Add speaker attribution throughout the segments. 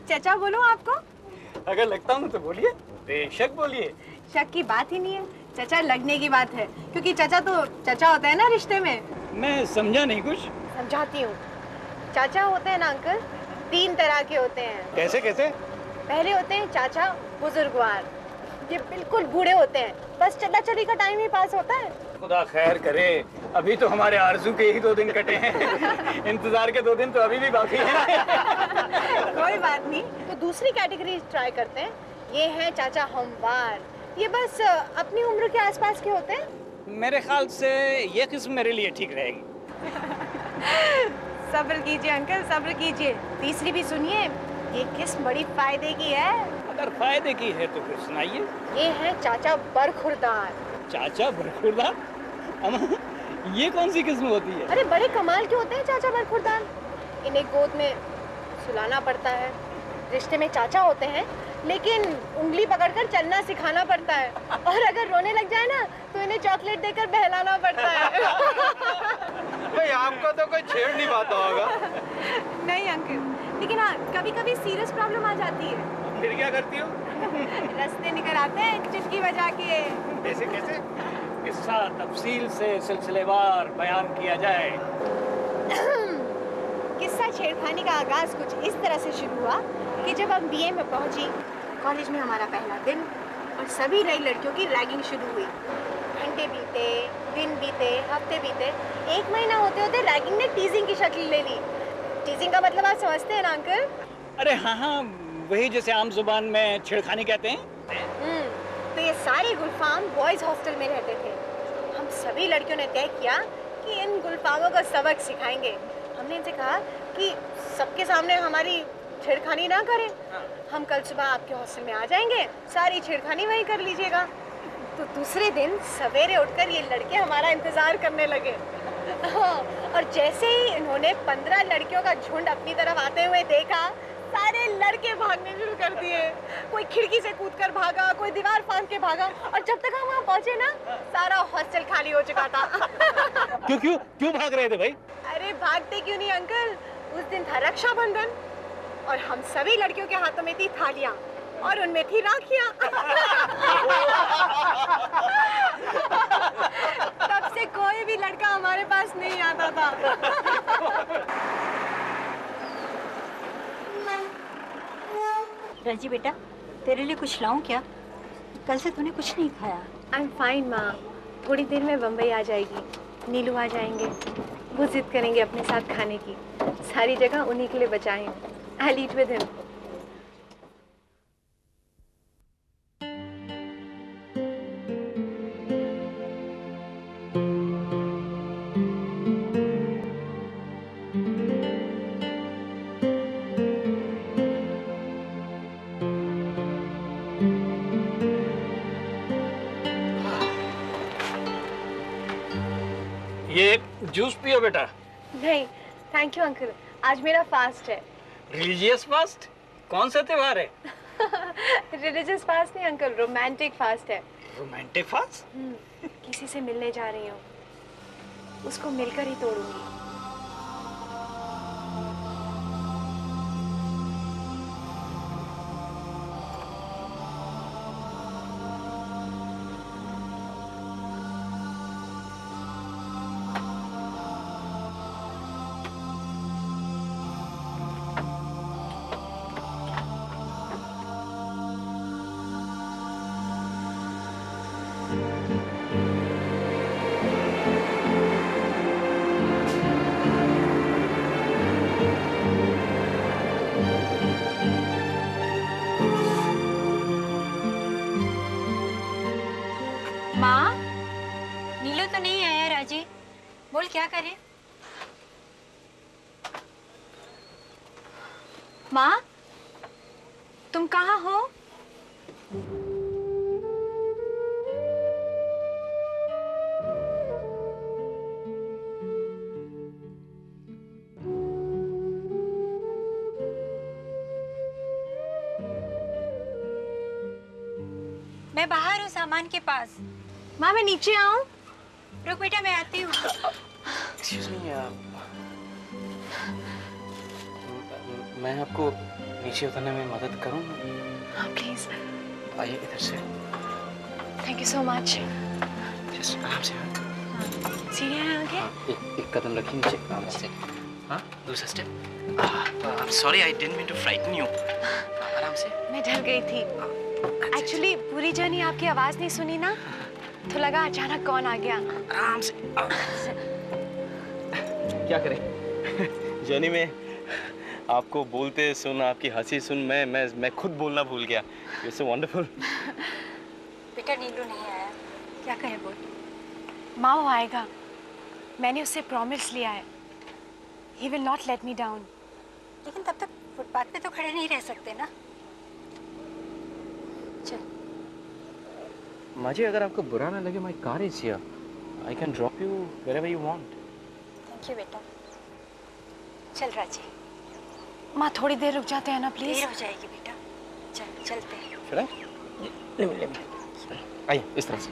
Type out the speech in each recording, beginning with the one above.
Speaker 1: चचा बोलो आपको?
Speaker 2: अगर लगता हूँ तो बोलिए, बेशक बोलिए।
Speaker 1: शक की बात ही नहीं है, चचा लगने की बात है, क्योंकि चचा तो चचा होता है ना रिश्ते में। मैं
Speaker 2: समझा नहीं कुछ।
Speaker 1: समझाती हूँ। चाचा होते हैं ना अंकल, 3 तरह के होते हैं।
Speaker 2: कैसे कैसे?
Speaker 1: पहले होते हैं चाचा बुजुर्गवार, ये बिल्कुल बूढ़े होते हैं, बस चला चली का टाइम ही पास होता है।
Speaker 2: खुदा खैर करे, अभी तो हमारे आरजू के ही 2 दिन कटे हैं। इंतजार के 2 दिन तो अभी भी बाकी हैं।
Speaker 1: कोई बात नहीं। तो दूसरी कैटेगरी ट्राई करते हैं, ये है चाचा हमवार, ये बस अपनी उम्र के आसपास के होते हैं।
Speaker 2: मेरे ख्याल से ये किस्म मेरे लिए ठीक रहेगी।
Speaker 1: सब्र कीजिए अंकल, सब्र कीजिए। तीसरी भी सुनिए, ये किस्म बड़ी फायदे की है।
Speaker 2: अगर फायदे की है तो फिर सुनाइए।
Speaker 1: ये है चाचा बरखुरदार।
Speaker 2: चाचा बरखुरदार? ये कौन सी किस्म होती है?
Speaker 1: अरे बड़े कमाल के होते हैं चाचा बरखुरदार। इन्हें गोद में सुलाना पड़ता है, रिश्ते में चाचा होते हैं, लेकिन उंगली पकड़कर चलना सिखाना पड़ता है, और अगर रोने लग जाए ना तो इन्हें चॉकलेट देकर बहलाना पड़ता है।
Speaker 3: भाई आपको तो कोई छेड़ नहीं पाता होगा।
Speaker 1: नहीं अंकल, लेकिन हाँ कभी कभी सीरियस प्रॉब्लम आ जाती है।
Speaker 2: फिर क्या करती हो?
Speaker 1: रास्ते निकल आते हैं चुटकी बजा के।
Speaker 2: कैसे कैसे? किस्सा तफसील से सिलसिलेवार बयान किया जाए।
Speaker 1: किस्सा छेड़खानी का आगाज कुछ इस तरह से शुरू हुआ कि जब हम बीए में पहुंची, कॉलेज में हमारा पहला दिन, और सभी नई लड़कियों की रैगिंग शुरू हुई। घंटे बीते, दिन बीते, हफ्ते बीते, 1 महीना होते होते रैगिंग ने टीजिंग की शक्ल ले ली। टीजिंग का मतलब आप समझते हैं ना अंकल?
Speaker 2: अरे हाँ हाँ, वही जैसे आम जुबान में छेड़खानी कहते हैं।
Speaker 1: तो ये सारे गुलफाम बॉयज हॉस्टल में रहते थे। हम सभी लड़कियों ने तय किया कि इन गुलफामों को सबक सिखाएंगे। हमने इनसे कहा कि सबके सामने हमारी छेड़खानी ना करें, हम कल सुबह आपके हॉस्टल में आ जाएंगे, सारी छेड़खानी वहीं कर लीजिएगा। तो दूसरे दिन सवेरे उठकर ये लड़के हमारा इंतजार करने लगे। हाँ, और जैसे ही इन्होंने 15 लड़कियों का झुंड अपनी तरफ आते हुए देखा, सारे लड़के भागने शुरू कर दिए। कोई खिड़की से कूदकर भागा, कोई दीवार फांद के भागा, और जब तक हम वहाँ पहुँचे ना, सारा हॉस्टल खाली हो चुका था।
Speaker 2: क्यों क्यों क्यों भाग रहे थे भाई?
Speaker 1: अरे भागते क्यों नहीं अंकल, उस दिन था रक्षाबंधन, और हम सभी लड़कियों के हाथों में थी थालियाँ, और उनमें थी राखियाँ। तब से कोई भी लड़का हमारे पास नहीं आता था।
Speaker 4: राजी बेटा, तेरे लिए कुछ लाऊं क्या? कल से तूने कुछ नहीं खाया।
Speaker 1: आई एम फाइन माँ, थोड़ी देर में बम्बई आ जाएगी, नीलू आ जाएंगे, वो जिद करेंगे अपने साथ खाने की, सारी जगह उन्हीं के लिए बचाएं। I'll eat with him.
Speaker 2: ये जूस पियो बेटा।
Speaker 1: नहीं थैंक यू अंकल, आज मेरा फास्ट है।
Speaker 2: Religious fast? कौन सा त्योहार है?
Speaker 1: रिलीजियस फास्ट नहीं अंकल, रोमांटिक फास्ट है।
Speaker 2: Romantic fast?
Speaker 1: किसी से मिलने जा रही हूँ, उसको मिलकर ही तोड़ूंगी।
Speaker 4: माँ, नीलू तो नहीं आया राजी, बोल क्या करें? माँ, तुम कहाँ हो? मैं बाहर हूँ सामान के पास।
Speaker 1: माँ मैं नीचे आऊँ?
Speaker 4: रुक बेटा, मैं आती हूँ।
Speaker 2: Excuse me, मैं आपको नीचे उतरने में मदद करूं?
Speaker 1: हाँ प्लीज।
Speaker 2: आइए इधर से।
Speaker 1: Thank you so much.
Speaker 2: Just आराम से।
Speaker 1: सीढ़ियाँ हैं आगे?
Speaker 2: हाँ, एक कदम रखिए नीचे, आराम से। हाँ, दूसरा step. I'm sorry, I didn't mean to frighten you. आराम से।
Speaker 1: मैं डर गई थी। एक्चुअली पूरी जर्नी आपकी आवाज नहीं सुनी ना, तो लगा अचानक कौन आ गया।
Speaker 2: आराम से। क्या करें?
Speaker 3: जर्नी में आपको बोलते सुन, आपकी हंसी सुन, मैं खुद बोलना भूल गया। You're so wonderful.
Speaker 4: बेटा नीलू नहीं आया, क्या कहे बोल?
Speaker 1: माँ वो आएगा, मैंने उससे प्रॉमिस लिया है। He will not let me down.
Speaker 4: लेकिन तब तक फुटपाथ पे तो खड़े नहीं रह सकते ना। चल।
Speaker 2: माँ जी, अगर आपको बुरा ना लगे, my car is here. I can drop you wherever you want.
Speaker 4: Thank you बेटा। चल राजी।
Speaker 1: माँ थोड़ी देर रुक जाते हैं ना प्लीज।
Speaker 4: देर हो जाएगी बेटा, चल चलते हैं।
Speaker 2: Should I? ले। आइए इस तरह से।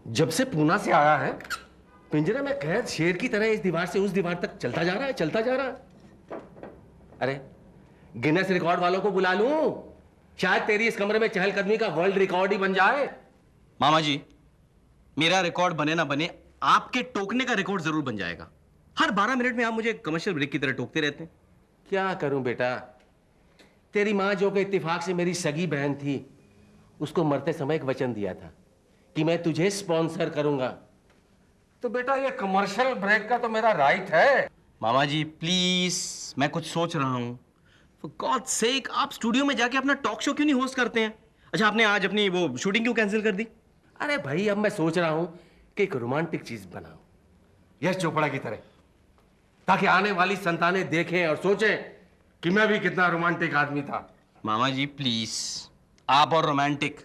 Speaker 5: जब से पूना से आया है, पिंजरे में कैद शेर की तरह इस दीवार से उस दीवार तक चलता जा रहा है। अरे गिनेस रिकॉर्ड वालों को बुला लूं, शायद तेरी इस कमरे में चहलकदमी का वर्ल्ड रिकॉर्ड ही बन जाए।
Speaker 3: मामा जी, मेरा रिकॉर्ड बने ना बने, आपके टोकने का रिकॉर्ड जरूर बन जाएगा। हर 12 मिनट में आप मुझे कमर्शियल ब्रेक की तरह टोकते रहते हैं।
Speaker 5: क्या करूं बेटा, तेरी माँ जो कि इत्तेफाक से मेरी सगी बहन थी, उसको मरते समय एक वचन दिया था कि मैं तुझे स्पॉन्सर करूंगा। तो बेटा ये कमर्शियल ब्रेक का तो मेरा राइट है।
Speaker 3: मामा जी प्लीज, मैं कुछ सोच रहा हूँ। फॉर गॉड सेक, आप स्टूडियो में जाके अपना टॉक शो क्यों नहीं होस्ट करते हैं? अच्छा, आपने आज अपनी वो शूटिंग क्यों कैंसिल कर दी?
Speaker 5: अरे भाई, अब मैं सोच रहा हूं कि एक रोमांटिक चीज बनाऊं, यश चोपड़ा की तरह, ताकि आने वाली संतानें देखें और सोचें कि मैं भी कितना रोमांटिक आदमी था।
Speaker 3: मामा जी प्लीज, आप और रोमांटिक,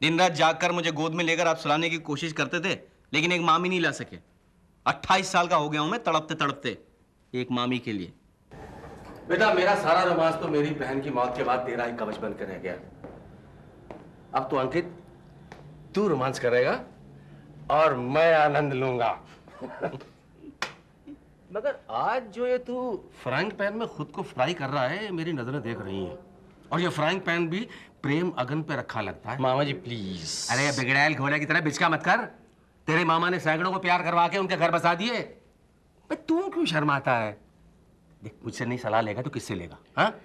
Speaker 3: दिन रात जागकर मुझे गोद में लेकर आप सुलाने की कोशिश करते थे, लेकिन एक मामी नहीं ला सके। 28 साल का हो गया हूं मैं, तड़पते तड़पते एक मामी के लिए।
Speaker 5: बेटा मेरा सारा रोमांस तो मेरी बहन की मौत के बाद तेरा ही कवच बनकर रह गया। अब तो अंकित तू रोमांस करेगा और मैं आनंद लूंगा। मगर आज जो ये तू फ्राइंग पैन में खुद को फ्राई कर रहा है, मेरी नजरें देख रही हैं, और ये फ्राइंग पैन भी प्रेम अगन पे रखा लगता है।
Speaker 3: मामा जी प्लीज।
Speaker 5: अरे बिगड़ैल घोड़े की तरह बिचका मत कर। तेरे मामा ने सैकड़ों को प्यार करवा के उनके घर बसा दिए, तू क्यों शर्माता है? देख, मुझसे नहीं सलाह लेगा तो किससे लेगा? हाँ,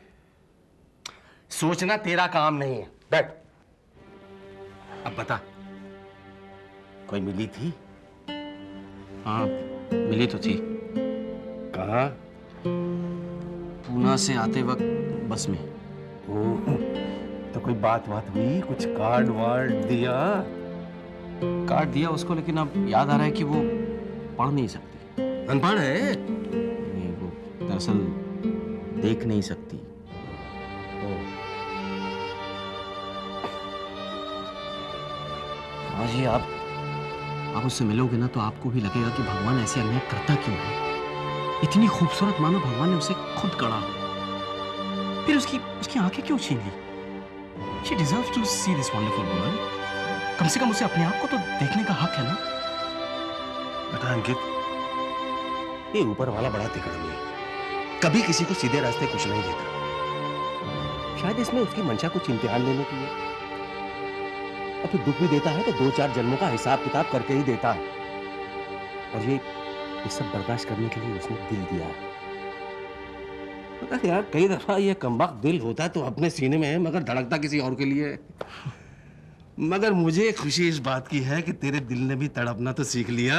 Speaker 5: सोचना तेरा काम नहीं है। बैठ। अब बता, कोई मिली थी?
Speaker 3: हाँ मिली तो थी।
Speaker 5: कहाँ?
Speaker 3: पूना से आते वक्त बस में।
Speaker 5: ओह, तो कोई बात हुई? कुछ कार्ड वार्ड दिया?
Speaker 3: कार्ड दिया उसको, लेकिन अब याद आ रहा है कि वो पढ़ नहीं सकती।
Speaker 5: अनपढ़ है?
Speaker 3: नहीं, वो दरअसल देख नहीं सकती। हाँ जी, आप उससे मिलोगे ना तो आपको भी लगेगा कि भगवान ऐसे अन्याय करता क्यों है। इतनी खूबसूरत मानो भगवान ने उसे खुद गढ़ा, फिर उसकी आंखें क्यों छीन ली? She deserves to see this wonderful world. कम से कम उसे अपने आप को तो देखने का हक है ना।
Speaker 5: बेटा अंकित, ये ऊपर वाला बड़ा तिकड़मी है, कभी किसी को सीधे रास्ते कुछ नहीं देता। शायद इसमें उसकी मंशा कुछ इम्तिहान लेने की है। और फिर दुख भी देता है तो 2-4 जन्मों का हिसाब किताब करके ही देता है। और ये सब बर्दाश्त करने के लिए उसने दिल दिया है। पता यार, कई दफा ये कमबख्त दिल होता तो अपने सीने में है, मगर धड़कता किसी और के लिए है। मगर मुझे खुशी इस बात की है कि तेरे दिल ने भी तड़पना तो सीख लिया।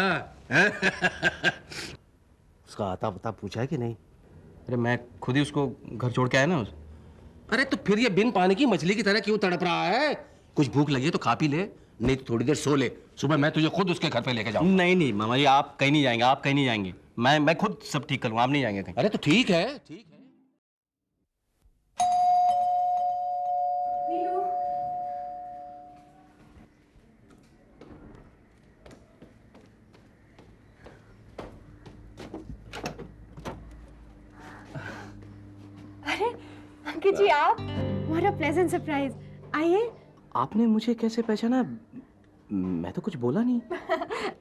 Speaker 5: उसका आता पता पूछा है कि नहीं?
Speaker 3: अरे मैं खुद ही उसको घर छोड़ के आया ना।
Speaker 5: अरे तो फिर ये बिन पानी की मछली की तरह क्यों तड़प रहा है? कुछ भूख लगी है तो खा पी ले, नहीं तो थोड़ी देर सो ले। सुबह मैं तुझे खुद उसके घर पे लेके जाऊंगा।
Speaker 3: नहीं मामा जी, आप कहीं नहीं जाएंगे, आप कहीं नहीं जाएंगे। मैं खुद सब ठीक करूंगा, आप नहीं जाएंगे कहीं।
Speaker 5: अरे तो ठीक है, ठीक है।
Speaker 1: अरे अंकित जी, आप? What a pleasant surprise. आइए।
Speaker 3: आपने मुझे कैसे पहचाना? मैं तो कुछ बोला नहीं।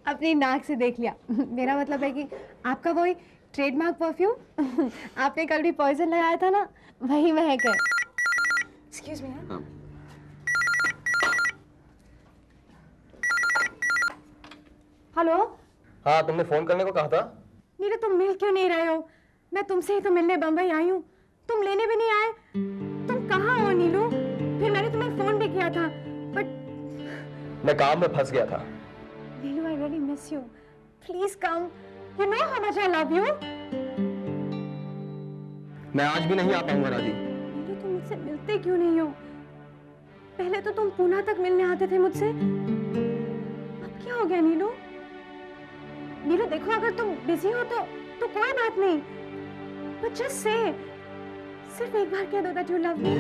Speaker 1: अपनी नाक से देख लिया। मेरा मतलब है कि आपका वही ट्रेडमार्क परफ्यूम आपने कल भी पॉइजन लगाया था ना, वही महक है। Excuse me.
Speaker 3: हाँ।
Speaker 1: हेलो।
Speaker 5: हाँ, तुमने फोन करने को कहा था।
Speaker 1: नीलू, तुम मिल क्यों नहीं रहे हो? मैं तुमसे ही तो मिलने बम्बई आई हूँ, तुम लेने भी नहीं आए। तुम कहाँ हो नीलू? फिर मैंने तुम्हें फोन भी किया था, बट
Speaker 5: मैं काम में फंस गया था।
Speaker 1: Neelu, I really miss you. Please come, you know how much I love you.
Speaker 5: मैं आज भी नहीं आ पाऊंगा राजी।
Speaker 1: नीलू, तुम मुझसे मिलते क्यों नहीं हो? पहले तो तुम पूना तक मिलने आते थे मुझसे, अब क्या हो गया नीलू? नीलू देखो, अगर तुम बिजी हो तो कोई बात नहीं, बट जस्ट से, सिर्फ एक बार कह दो दैट यू लव मी।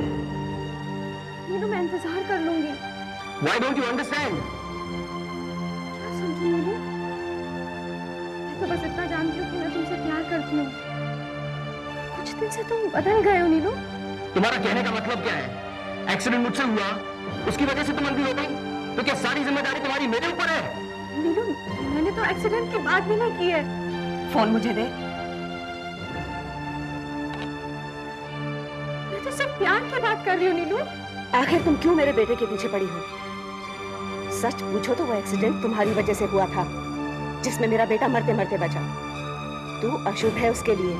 Speaker 1: नीलू, मैं इंतजार कर लूंगी।
Speaker 5: Why don't you understand?
Speaker 1: क्या समझूं नीलू? मैं तो बस इतना जानती हूँ कि मैं तुमसे प्यार करती हूँ। कुछ दिन से तुम बदल गए हो नीलू।
Speaker 5: तुम्हारा कहने का मतलब क्या है? एक्सीडेंट मुझसे हुआ, उसकी वजह से तुम अंधी हो गई, तो क्या सारी जिम्मेदारी तुम्हारी मेरे ऊपर है?
Speaker 1: नीलू, मैंने तो एक्सीडेंट की बात भी नहीं की है। फोन मुझे दे। मैं तो सिर्फ प्यार की बात कर रही हूँ नीलू।
Speaker 6: आखिर तुम क्यों मेरे बेटे के पीछे पड़ी हो? सच पूछो तो वो एक्सीडेंट तुम्हारी वजह से हुआ था, जिसमें मेरा बेटा मरते मरते बचा। तू अशुभ है उसके लिए।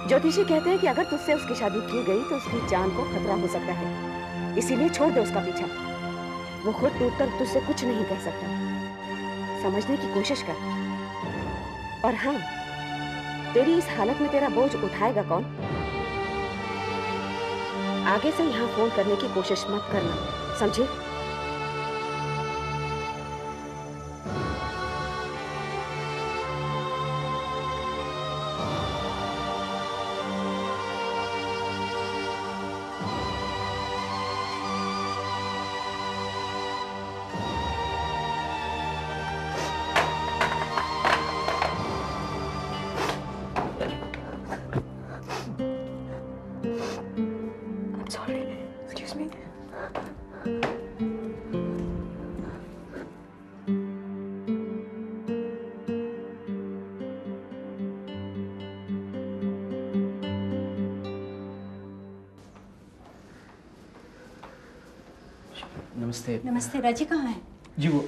Speaker 6: ज्योतिषी कहते हैं कि अगर तुझसे उसकी शादी की गई तो उसकी जान को खतरा हो सकता है, इसीलिए छोड़ दे उसका पीछा। वो खुद टूटकर तुझसे कुछ नहीं कह सकता। समझने की कोशिश कर। और हाँ, तेरी इस हालत में तेरा बोझ उठाएगा कौन? आगे से यहाँ फोन करने की कोशिश मत करना, समझे?
Speaker 3: नमस्ते।
Speaker 4: नमस्ते। राजी कहाँ है?
Speaker 3: जी वो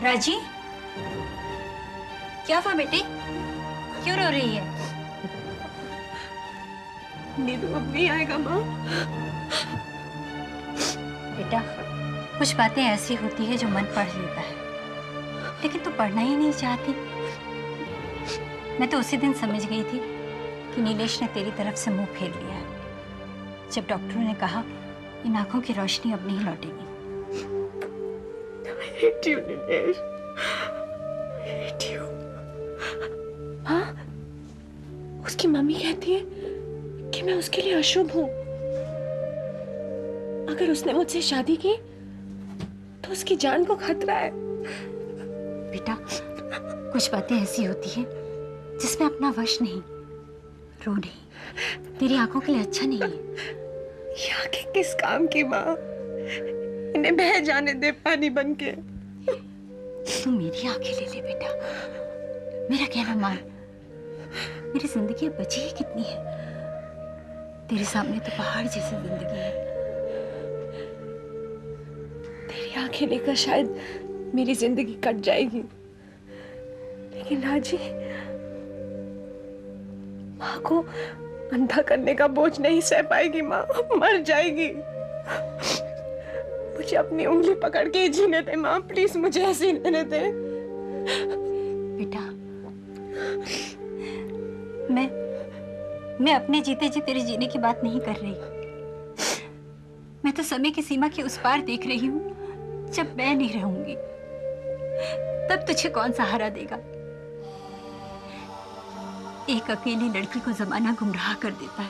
Speaker 4: राजी, क्या हुआ बेटे? क्यों रो रही है?
Speaker 1: नीलू अब नहीं आएगा माँ।
Speaker 4: बेटा, कुछ बातें ऐसी होती है जो मन पढ़ लेता है, लेकिन तू पढ़ना ही नहीं चाहती। मैं तो उसी दिन समझ गई थी कि नीलेश ने तेरी तरफ से मुंह फेर लिया है, जब डॉक्टरों ने कहा इन आंखों की रोशनी अब नहीं लौटेगी।
Speaker 1: I hate you, Nilesh. I hate you। हाँ, उसकी मम्मी कहती है कि मैं उसके लिए अशुभ हूँ। अगर उसने मुझसे शादी की तो उसकी जान को खतरा है।
Speaker 4: बेटा, कुछ बातें ऐसी होती हैं जिसमें अपना वश नहीं। रो नहीं, तेरी आंखों के लिए अच्छा नहीं है।
Speaker 1: ये आंखें किस काम की माँ? इन्हें बह जाने दे पानी बन के।
Speaker 4: तू मेरी आंखें ले ले बेटा, मेरा कहना मान। मेरी जिंदगी अब बची ही कितनी है? तेरे सामने तो पहाड़ जैसी जिंदगी है।
Speaker 1: तेरी आंखें लेकर शायद मेरी जिंदगी कट जाएगी, लेकिन राजी, माँ को अंधा करने का बोझ नहीं सह पाएगी। माँ मर जाएगी। मुझे अपनी उंगली पकड़ के जीने दे माँ, प्लीज मुझे ऐसे ही रहने दे।
Speaker 4: बेटा, मैं अपने जीते जी तेरे जीने की बात नहीं कर रही। मैं तो समय की सीमा के उस पार देख रही हूँ। जब मैं नहीं रहूंगी तब तुझे कौन सहारा देगा? एक अकेली लड़की को जमाना गुमराह कर देता है,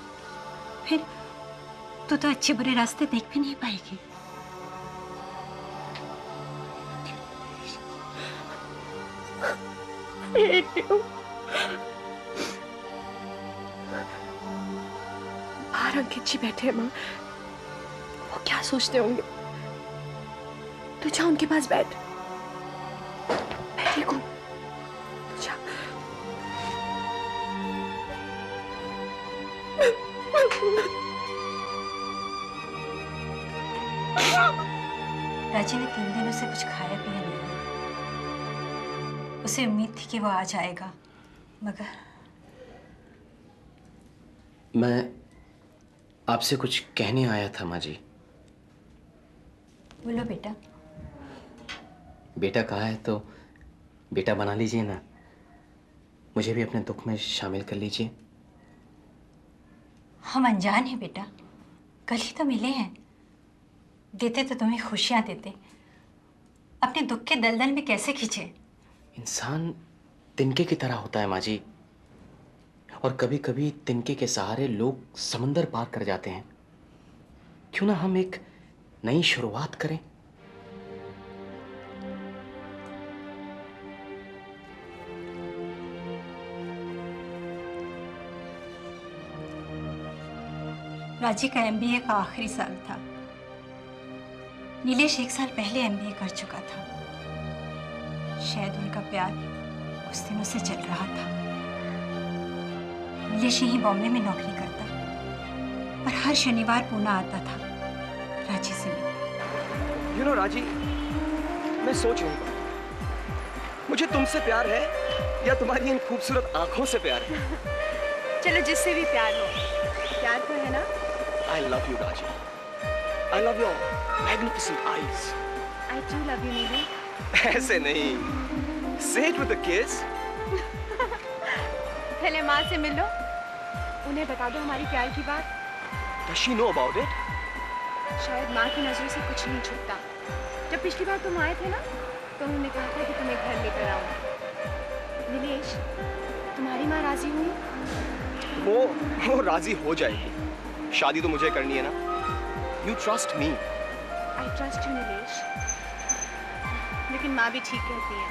Speaker 4: फिर तू तो अच्छे बुरे रास्ते देख भी नहीं पाएगी।
Speaker 6: hate you. बाहर अंकित जी बैठे हैं माँ, वो क्या सोचते होंगे? तू जा उनके पास बैठ, मैं ठीक हूँ, तू जा।
Speaker 4: राजी ने 3 दिनों से कुछ खाया पिया नहीं है। उसे उम्मीद थी कि वो आ जाएगा, मगर
Speaker 2: मैं आपसे कुछ कहने आया था माँ जी।
Speaker 4: बोलो बेटा।
Speaker 2: बेटा कहा है तो बेटा बना लीजिए ना, मुझे भी अपने दुख में शामिल कर लीजिए।
Speaker 4: हम अनजान हैं बेटा, कल ही तो मिले हैं। देते तो तुम्हें खुशियां देते, अपने दुख के दलदल में कैसे खींचे।
Speaker 2: इंसान तिनके की तरह होता है माँ जी, और कभी कभी तिनके के सहारे लोग समंदर पार कर जाते हैं। क्यों ना हम एक नई शुरुआत करें।
Speaker 4: राजी का MBA का आखिरी साल था। नीलेश 1 साल पहले MBA कर चुका था। शायद उनका प्यार कुछ दिनों से चल रहा था। नीलेश यहीं बॉम्बे में नौकरी करता और हर शनिवार पूना आता था राजी से मिलने।
Speaker 5: यू नो राजी, मैं सोच रही हूँ, मुझे तुमसे प्यार है या तुम्हारी इन खूबसूरत आंखों से प्यार है?
Speaker 1: चलो जिससे भी प्यार हो, प्यार तो है ना।
Speaker 5: I love you, Raji. I love your magnificent eyes.
Speaker 1: I too love you, नीलू।
Speaker 5: ऐसे नहीं, say it with a kiss.
Speaker 1: पहले माँ से मिल लो, उन्हें बता दो हमारी प्यार की बात।
Speaker 5: Does she know about it?
Speaker 1: शायद माँ की नजरों से कुछ नहीं छुपता। जब पिछली बार तुम आए थे ना, तो उन्होंने कहा था कि तुम्हें घर लेकर आऊँ। नीलेश, तुम्हारी माँ राजी हुई?
Speaker 5: वो राजी हो जाएगी। शादी तो मुझे करनी है ना। You trust me.
Speaker 1: I trust you, Nilesh. लेकिन माँ भी ठीक कहती है।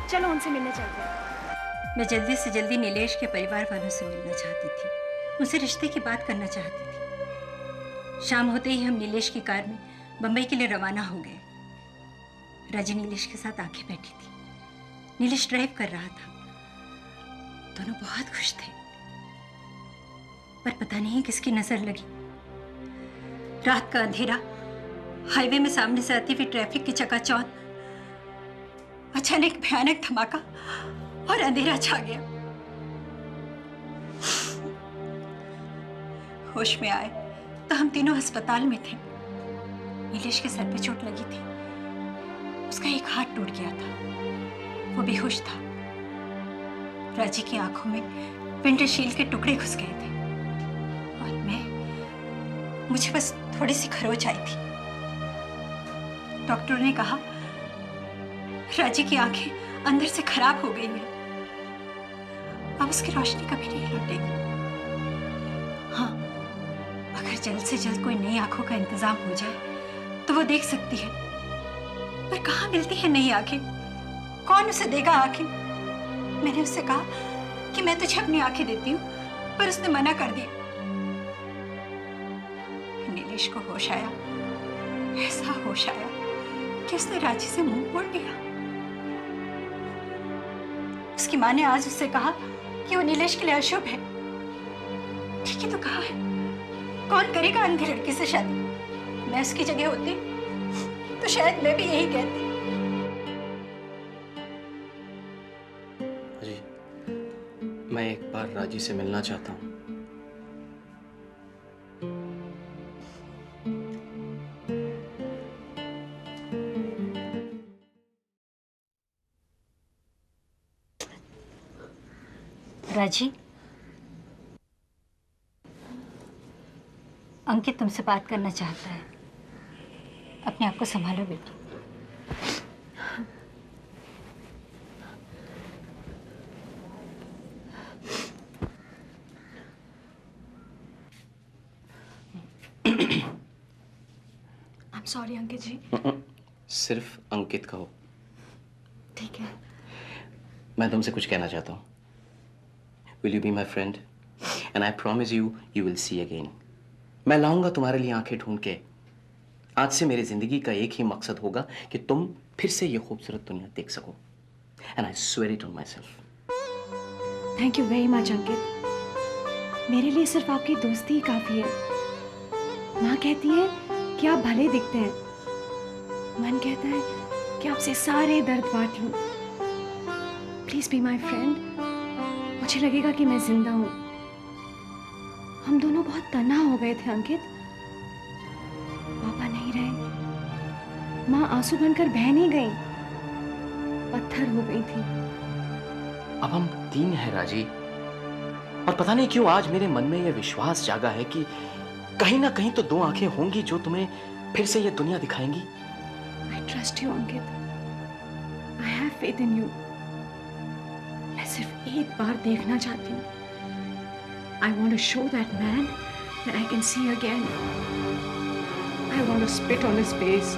Speaker 1: चलो उनसे मिलने चलते हैं।
Speaker 4: मैं जल्दी से जल्दी नीलेश के परिवार वालों से मिलना चाहती थी, उनसे रिश्ते की बात करना चाहती थी। शाम होते ही हम नीलेश की कार में बम्बई के लिए रवाना हो गए। राजी नीलेश के साथ आके बैठी थी। नीलेश ड्राइव कर रहा था। दोनों बहुत खुश थे, पर पता नहीं किसकी नजर लगी। रात का अंधेरा, हाईवे में सामने से आती हुई ट्रैफिक की चकाचौंध, अचानक भयानक धमाका और अंधेरा छा गया। होश में आए तो हम तीनों अस्पताल में थे। नीलेश के सर पे चोट लगी थी, उसका एक हाथ टूट गया था, वो बेहोश था। राजी की आंखों में विंडशील्ड के टुकड़े घुस गए थे और मुझे बस थोड़ी सी खरोच आई थी। डॉक्टरों ने कहा राजी की आंखें अंदर से खराब हो गई हैं, अब उसकी रोशनी कभी नहीं लौटेगी। हाँ, अगर जल्द से जल्द कोई नई आंखों का इंतजाम हो जाए तो वो देख सकती है, पर कहाँ मिलती है नई आंखें? कौन उसे देगा आंखें? मैंने उससे कहा कि मैं तुझे अपनी आंखें देती हूँ, पर उसने मना कर दिया। नीलेश को होश आया, ऐसा होश आया कि उसने राजी से मुंह मोड़ लिया। उसकी माँ ने आज उससे कहा कि वो नीलेश के लिए अशुभ है। ठीक ही तो कहा है, कौन करेगा अंधी लड़की से शादी? मैं उसकी जगह होती तो शायद मैं भी यही कहती।
Speaker 2: जी, मैं एक बार राजी से मिलना चाहता हूँ।
Speaker 4: राजी, अंकित तुमसे बात करना चाहता है। अपने आप को संभालो बेटी।
Speaker 6: I'm sorry अंकित जी।
Speaker 2: सिर्फ अंकित कहो।
Speaker 6: ठीक है।
Speaker 2: मैं तुमसे कुछ कहना चाहता हूँ. Will you be my friend? And I promise you, you will see again. मैं लाऊंगा तुम्हारे लिए आंखें ढूंढ के. आज से मेरी जिंदगी का एक ही मकसद होगा कि तुम फिर से ये खूबसूरत दुनिया देख सको. And I swear it on myself.
Speaker 6: Thank you very much Ankit. मेरे लिए सिर्फ आपकी दोस्ती ही काफी है. माँ कहती है कि आप भले दिखते हैं. मन कहता है कि आपसे सारे दर्द बांट लूं. Please be my friend. मुझे लगेगा कि मैं जिंदा हूं. हम दोनों बहुत तन्हा हो गए थे अंकित. पापा नहीं रहे. माँ आंसू बनकर बह नहीं गई, पत्थर हो गई थी.
Speaker 2: अब हम 3 हैं राजी. और पता नहीं क्यों आज मेरे मन में यह विश्वास जागा है कि कहीं ना कहीं तो 2 आंखें होंगी जो तुम्हें फिर से यह दुनिया दिखाएंगी.
Speaker 6: I trust you, Ankit. I have faith in you. मैं सिर्फ एक बार देखना चाहती हूँ. I want to show that man that I can see again. I want to spit on his face.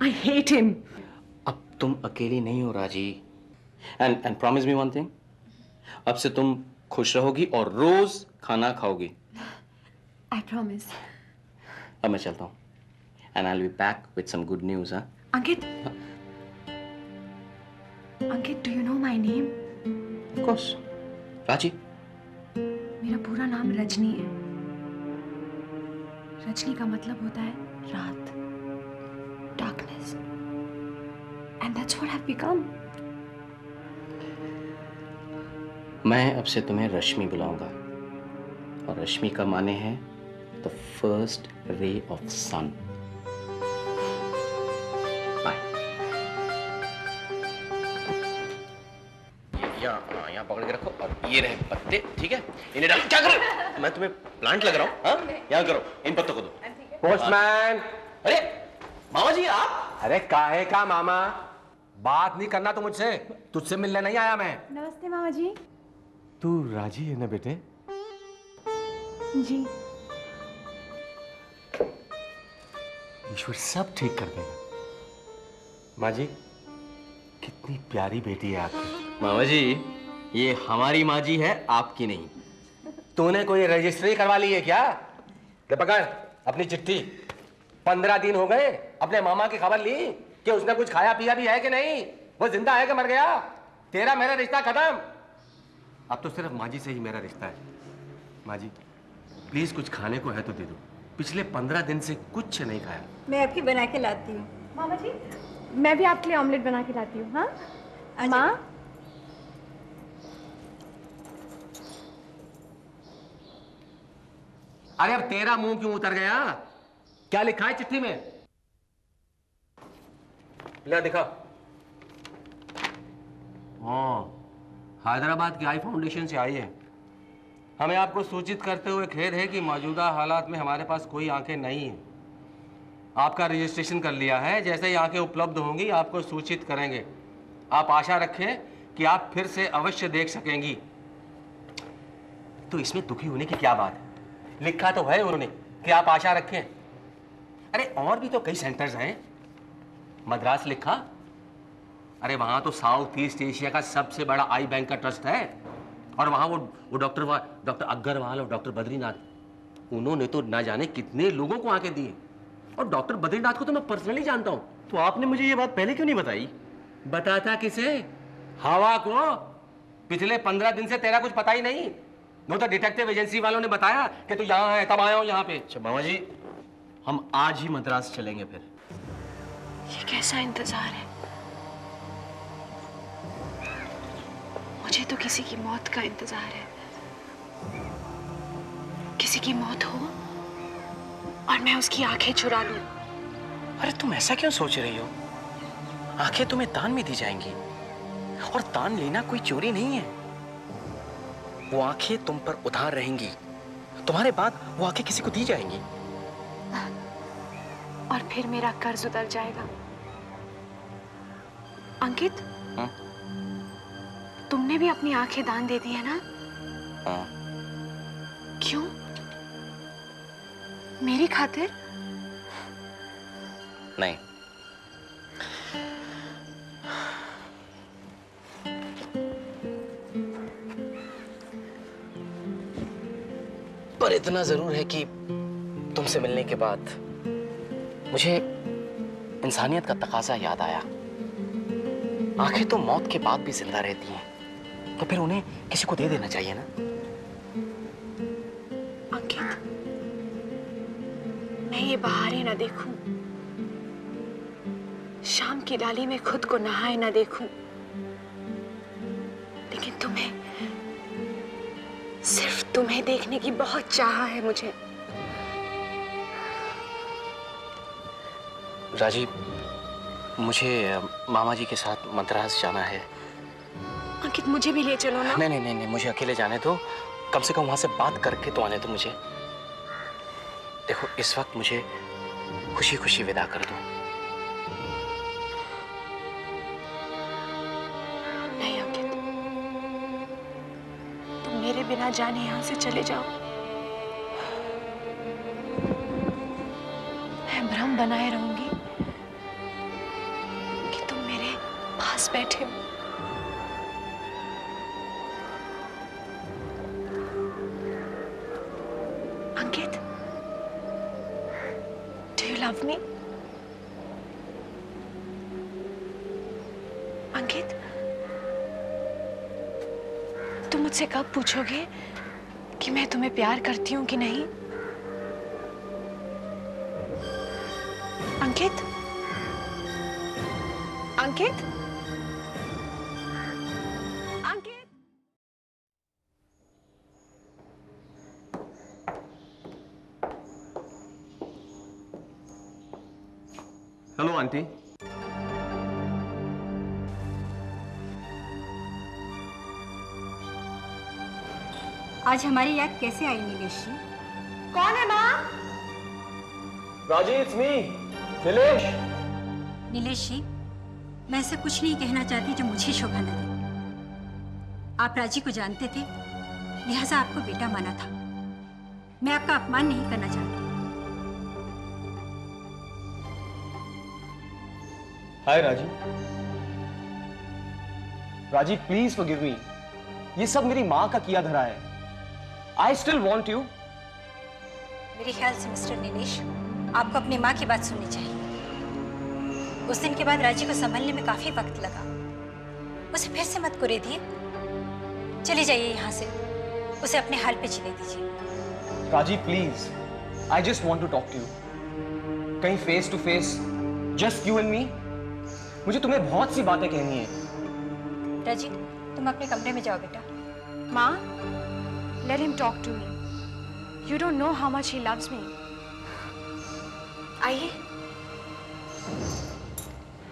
Speaker 6: I hate him.
Speaker 2: अब तुम अकेली नहीं हो राजी. And promise me one thing. अब से तुम खुश रहोगी और रोज खाना खाओगी.
Speaker 6: I promise.
Speaker 2: अब मैं चलता हूँ. And I'll be back with some good news, huh?
Speaker 6: Ankit. Ankit, do you know my name?
Speaker 2: Of course. राजी.
Speaker 6: मेरा पूरा नाम रजनी है. रजनी का मतलब होता है रात. Darkness. And that's what I've become.
Speaker 2: मैं अब से तुम्हें रश्मि बुलाऊंगा. और रश्मि का माने है the first ray of sun. यहाँ पकड़ के रखो और ये रहे पत्ते. ठीक है, इन्हें डाल. क्या करो? मैं तुम्हें प्लांट लग रहा हूँ. हाँ, यहाँ करो. इन पत्तों को दो.
Speaker 5: पोस्टमैन.
Speaker 2: अरे मामा जी आप.
Speaker 5: अरे काहे का मामा? बात नहीं करना तो मुझसे. तुझसे मिलने नहीं आया मैं.
Speaker 6: नमस्ते मामा जी.
Speaker 5: तू राजी है ना बेटे?
Speaker 6: जी.
Speaker 5: ईश्वर सब ठीक कर देगा. माँ जी, कितनी प्यारी बेटी है आपकी.
Speaker 2: मामा जी, ये हमारी माँ जी है, आपकी नहीं.
Speaker 5: तूने कोई रजिस्ट्री करवा ली है क्या? ले पकड़ अपनी चिट्ठी. 15 दिन हो गए. अपने मामा की खबर ली कि उसने कुछ खाया पिया भी है कि नहीं, वो जिंदा है कि मर गया. तेरा मेरा रिश्ता खत्म. अब तो सिर्फ माँ जी से ही मेरा रिश्ता है. माँ जी प्लीज कुछ खाने को है तो दे दो. पिछले 15 दिन से कुछ नहीं खाया.
Speaker 4: मैं अभी बना के लाती हूँ.
Speaker 6: मामा जी, मैं भी आपके लिए ऑमलेट बना के लाती हूँ. हाँ माँ.
Speaker 5: अरे अब तेरा मुंह क्यों उतर गया? क्या लिखा है चिट्ठी में? ले दिखा. हाँ, हैदराबाद की आई फाउंडेशन से आई है. हमें आपको सूचित करते हुए खेद है कि मौजूदा हालात में हमारे पास कोई आंखें नहीं हैं. आपका रजिस्ट्रेशन कर लिया है. जैसे ही आंखें उपलब्ध होंगी आपको सूचित करेंगे. आप आशा रखें कि आप फिर से अवश्य देख सकेंगी. तो इसमें दुखी होने की क्या बात है? लिखा तो है उन्होंने कि आप आशा रखें. अरे और भी तो कई सेंटर्स हैं. मद्रास लिखा. अरे वहां तो साउथ ईस्ट एशिया का सबसे बड़ा आई बैंक का ट्रस्ट है. और वहां वो डॉक्टर अग्रवाल और डॉक्टर बद्रीनाथ, उन्होंने तो ना जाने कितने लोगों को आंखें दिए. और डॉक्टर बद्रीनाथ को तो मैं पर्सनली जानता हूं.
Speaker 2: तो आपने मुझे ये बात पहले क्यों नहीं बताई?
Speaker 5: बताता किसे? हवा को. पिछले 15 दिन से तेरा कुछ पता ही नहीं. वो तो डिटेक्टिव एजेंसी वालों ने बताया कि तू यहाँ है, तब आया हूँ यहाँ पे.
Speaker 2: अच्छा मामा जी, हम आज ही मद्रास चलेंगे फिर.
Speaker 6: ये कैसा इंतजार है? मुझे तो किसी की मौत का इंतजार है. किसी की मौत हो और मैं उसकी आंखें चुरा लूं.
Speaker 2: अरे तुम ऐसा क्यों सोच रही हो? आंखें तुम्हें दान में दी जाएंगी. और दान लेना कोई चोरी नहीं है. वो आंखें तुम पर उधार रहेंगी. तुम्हारे बाद वो आंखें किसी को दी जाएंगी.
Speaker 6: और फिर मेरा कर्ज उतर जाएगा. अंकित, तुमने भी अपनी आंखें दान दे दी है ना?
Speaker 2: हाँ.
Speaker 6: क्यों? मेरी खातिर?
Speaker 2: नहीं. पर इतना जरूर है कि तुमसे मिलने के बाद मुझे इंसानियत का तकाजा याद आया। आंखें तो मौत के बाद भी जिंदा रहती हैं, तो फिर उन्हें किसी को दे देना चाहिए ना।
Speaker 1: अंकित, मैं ये बहारें ना देखूं, शाम की डाली में खुद को नहाए ना देखूं, लेकिन तुम्हें, सिर्फ तुम्हें देखने की बहुत चाह है मुझे।
Speaker 2: राजी, मुझे मामा जी के साथ मद्रास जाना है।
Speaker 1: अंकित, मुझे भी ले चलो ना।
Speaker 2: नहीं नहीं नहीं, नहीं मुझे अकेले जाने दो, कम से कम वहां से बात करके तो आने दो मुझे। देखो, इस वक्त मुझे खुशी खुशी विदा कर दो।
Speaker 1: नहीं अंकित, तुम मेरे बिना जाने यहां से चले जाओ। मैं भ्रम बनाए रहूंगी कि तुम मेरे पास बैठे हो। अंकित, do you love me? अंकित, तुम मुझसे कब पूछोगे कि मैं तुम्हें प्यार करती हूँ कि नहीं? अंकित, अंकित, अंकित।
Speaker 5: Hello aunty.
Speaker 4: आज हमारी याद कैसे आई नीलेश जी?
Speaker 1: कौन है माँ?
Speaker 5: राजी, इट्स मी, नीलेश।
Speaker 4: नीलेश जी, मैं ऐसा कुछ नहीं कहना चाहती जो मुझे शोभा न दे। आप राजी को जानते थे, लिहाजा आपको बेटा माना था। मैं आपका अपमान नहीं करना चाहती।
Speaker 7: हाय राजी। राजी, प्लीज फॉरगिव मी। ये सब मेरी माँ का किया धरा है। I still want you.
Speaker 4: मेरे ख्याल से मिस्टर नीलेश, आपको अपनी माँ की बात सुननी चाहिए। उस दिन के बाद राजी को संभलने में काफी वक्त लगा। उसे फिर से मत कुरेदिए। चली जाइए यहाँ से, उसे अपने हाल पे जीने दीजिए।
Speaker 7: Raji please, I just want to talk to you. कहीं face to face, just you and me. मुझे तुम्हें बहुत सी बातें कहनी है।
Speaker 4: राजी, तुम अपने कमरे में जाओ बेटा।
Speaker 1: माँ, let him talk to me. You don't know how much he loves me. आइए,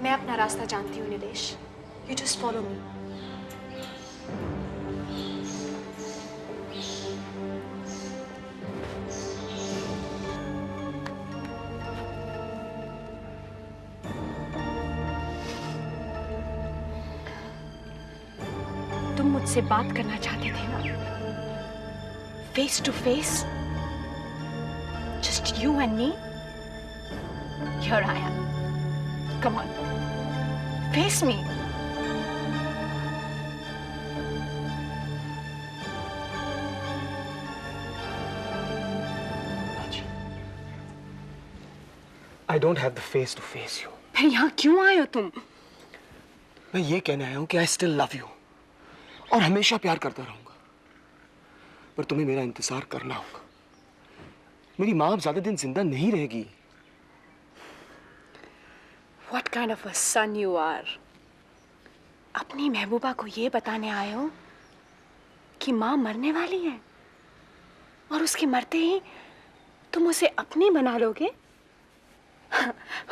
Speaker 1: मैं अपना रास्ता जानती हूँ Nilesh. You just follow me. तुम मुझसे बात करना चाहते थे ना? Face to face, just you and me. Here I am. Come on, face me.
Speaker 7: I don't have the face to face you.
Speaker 1: फिर यहाँ क्यों आए हो तुम?
Speaker 7: मैं ये कहने आया हूँ कि I still love you और हमेशा प्यार करता रहूंगा। पर तुम्हें मेरा इंतजार करना होगा। मेरी माँ अब ज्यादा दिन जिंदा नहीं रहेगी।
Speaker 1: What kind of a son you are? अपनी महबूबा को ये बताने आए हो कि माँ मरने वाली है और उसके मरते ही तुम उसे अपनी बना लोगे?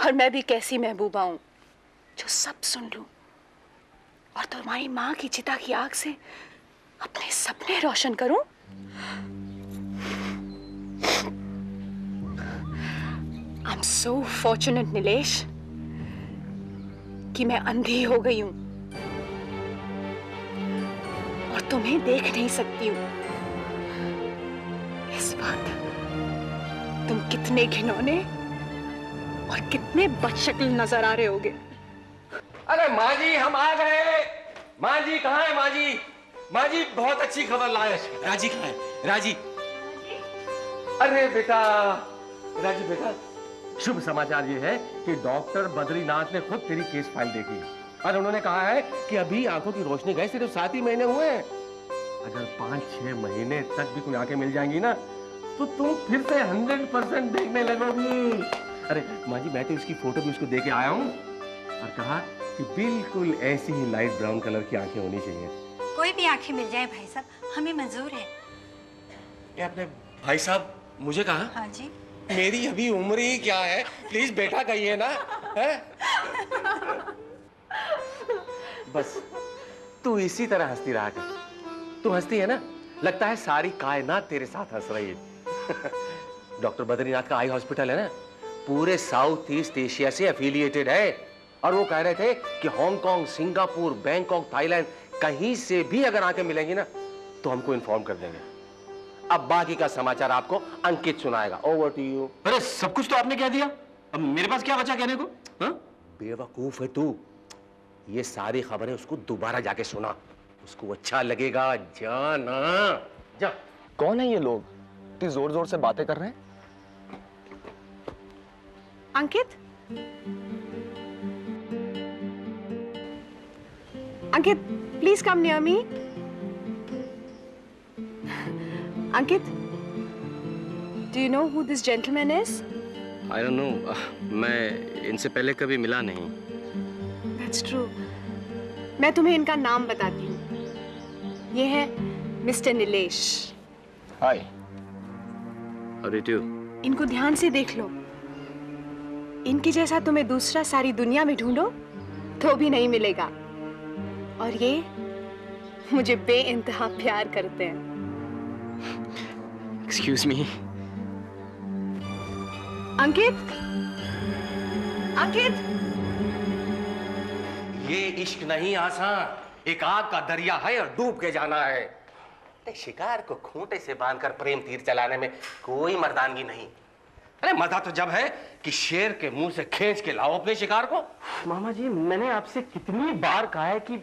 Speaker 1: और मैं भी कैसी महबूबा हूं जो सब सुन लूं और तुम्हारी माँ की चिता की आग से अपने सपने रोशन करूं? I'm so fortunate, नीलेश, कि मैं अंधी हो गई हूं और तुम्हें देख नहीं सकती हूं। इस वक्त तुम कितने घिनौने और कितने बदशक्ल नजर आ रहे होगे।
Speaker 5: अरे माँ जी, हम आ गए। माँ जी कहाँ है? माँ जी, माँ जी बहुत अच्छी खबर लाए। राजी कहाँ है? राजी, अरे बेटा, राजीव बेटा, शुभ समाचार ये है कि डॉक्टर बद्रीनाथ ने खुद तेरी केस फाइल देखी और उन्होंने कहा है कि अभी आंखों की रोशनी गए सिर्फ 7 ही महीने हुए हैं। अगर 5-6 महीने तक भी कोई आंखें मिल जाएंगी ना तो तुम फिर से 100% देखने लगोगी। अरे माँ जी, मैं तो इसकी फोटो भी उसको दे के आया हूँ और कहा कि बिल्कुल ऐसी ही लाइट ब्राउन कलर की आंखें होनी चाहिए।
Speaker 4: कोई भी आंखें मिल जाए भाई साहब, हमें मंजूर है।
Speaker 5: ये आपने भाई साहब मुझे कहा?
Speaker 4: हाँ जी।
Speaker 5: मेरी अभी उम्र ही क्या है, प्लीज बेटा कहिए ना, है? बस तू इसी तरह हंसती रहा कर। तू हंसती है ना, लगता है सारी कायनात तेरे साथ हंस रही है। डॉक्टर बद्रीनाथ का आई हॉस्पिटल है ना, पूरे साउथ ईस्ट एशिया से एफिलिएटेड है और वो कह रहे थे कि हांगकांग, सिंगापुर, बैंकॉक, थाईलैंड कहीं से भी अगर आंखें मिलेंगी ना तो हमको इन्फॉर्म कर देंगे। अब बाकी का समाचार आपको अंकित सुनाएगा। Over to you.
Speaker 3: अरे सब कुछ तो आपने कह दिया, अब मेरे पास क्या बचा कहने को? हाँ?
Speaker 5: बेवकूफ है तू, ये सारी खबरें उसको दोबारा जाके सुना, उसको अच्छा लगेगा। जाना जा।
Speaker 7: कौन है ये लोग, इतनी जोर जोर से बातें कर रहे हैं?
Speaker 1: Ankit, Ankit, please come near me. Ankit, do you know who this gentleman is?
Speaker 2: I don't know, मैं इनसे पहले कभी मिला नहीं।
Speaker 1: That's true. मैं तुम्हें इनका नाम बताती हूँ। ये है mister Nilesh.
Speaker 7: Hi.
Speaker 2: How do you do?
Speaker 1: इनको ध्यान से देख लो। इनके जैसा तुम्हें दूसरा सारी दुनिया में ढूंढो तो भी नहीं मिलेगा। और ये मुझे बेइंतहा प्यार करते हैं।
Speaker 2: Excuse me?
Speaker 1: अंकित, अंकित,
Speaker 5: ये इश्क नहीं आसान, एक आग का दरिया है और डूब के जाना है। शिकार को खूंटे से बांधकर प्रेम तीर चलाने में कोई मर्दानगी नहीं। अरे मजा तो जब है कि शेर के मुंह से खींच के लाओ अपने शिकार को।
Speaker 3: मामा जी, मैंने आपसे कितनी बार कहा है कि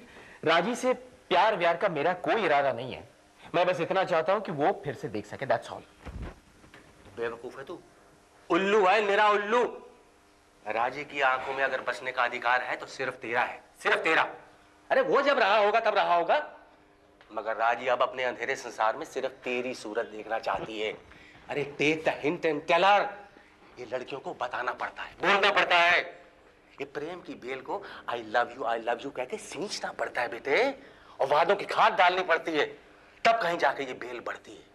Speaker 3: राजी से प्यार व्यार का मेरा कोई इरादा नहीं है। मैं बस इतना चाहता हूं कि वो फिर से देख सके, दैट्स ऑल।
Speaker 5: बेवकूफ है तू, उल्लू है मेरा उल्लू। राजी की आंखों में अगर बसने का अधिकार है तो सिर्फ तेरा है, सिर्फ तेरा। अरे वो जब रहा होगा तब रहा होगा, मगर राजी अब अपने अंधेरे संसार में सिर्फ तेरी सूरत देखना चाहती है। अरे take the hint and tell her. ये लड़कियों को बताना पड़ता है, बोलना पड़ता है। ये प्रेम की बेल को आई लव यू कह के सींचना पड़ता है बेटे, और वादों की खाद डालनी पड़ती है, तब कहीं जाके ये बेल बढ़ती है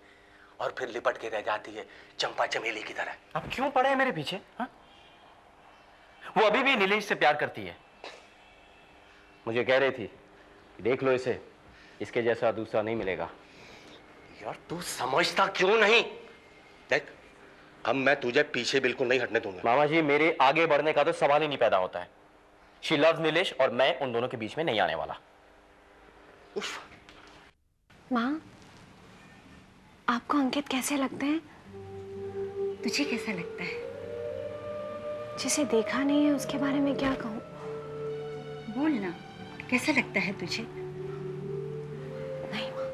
Speaker 5: और फिर लिपट के रह जाती है चंपा चमेली की तरह।
Speaker 3: अब क्यों पड़े हैं मेरे पीछे? हाँ? वो अभी भी नीलेश से प्यार करती है। मुझे कह रही थी, देख लो इसे, इसके जैसा दूसरा नहीं मिलेगा।
Speaker 5: यार तू समझता क्यों नहीं? देख, अब मैं तुझे पीछे बिल्कुल नहीं हटने दूंगा।
Speaker 3: मामा जी, मेरे आगे बढ़ने का तो सवाल ही नहीं पैदा होता है। शी लव्स नीलेश और मैं उन दोनों के बीच में नहीं आने वाला।
Speaker 5: उफ।
Speaker 1: माँ, आपको अंकित कैसे लगते हैं?
Speaker 4: तुझे कैसा लगता है?
Speaker 1: जिसे देखा नहीं है उसके बारे में क्या कहूँ?
Speaker 4: बोल ना, कैसा लगता है तुझे?
Speaker 1: नहीं माँ,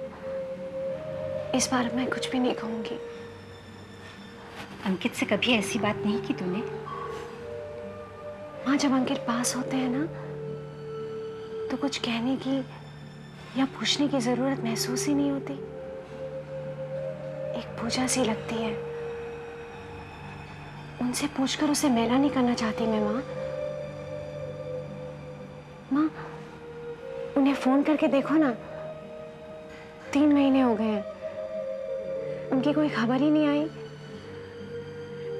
Speaker 1: इस बार मैं कुछ भी नहीं कहूँगी।
Speaker 4: अंकित से कभी ऐसी बात नहीं की तूने?
Speaker 1: माँ, जब अंकित पास होते हैं ना तो कुछ कहने की या पूछने की जरूरत महसूस ही नहीं होती। एक पूजा सी लगती है। उनसे पूछकर उसे मैला नहीं करना चाहती मैं माँ। माँ, उन्हें फोन करके देखो ना, 3 महीने हो गए हैं, उनकी कोई खबर ही नहीं आई।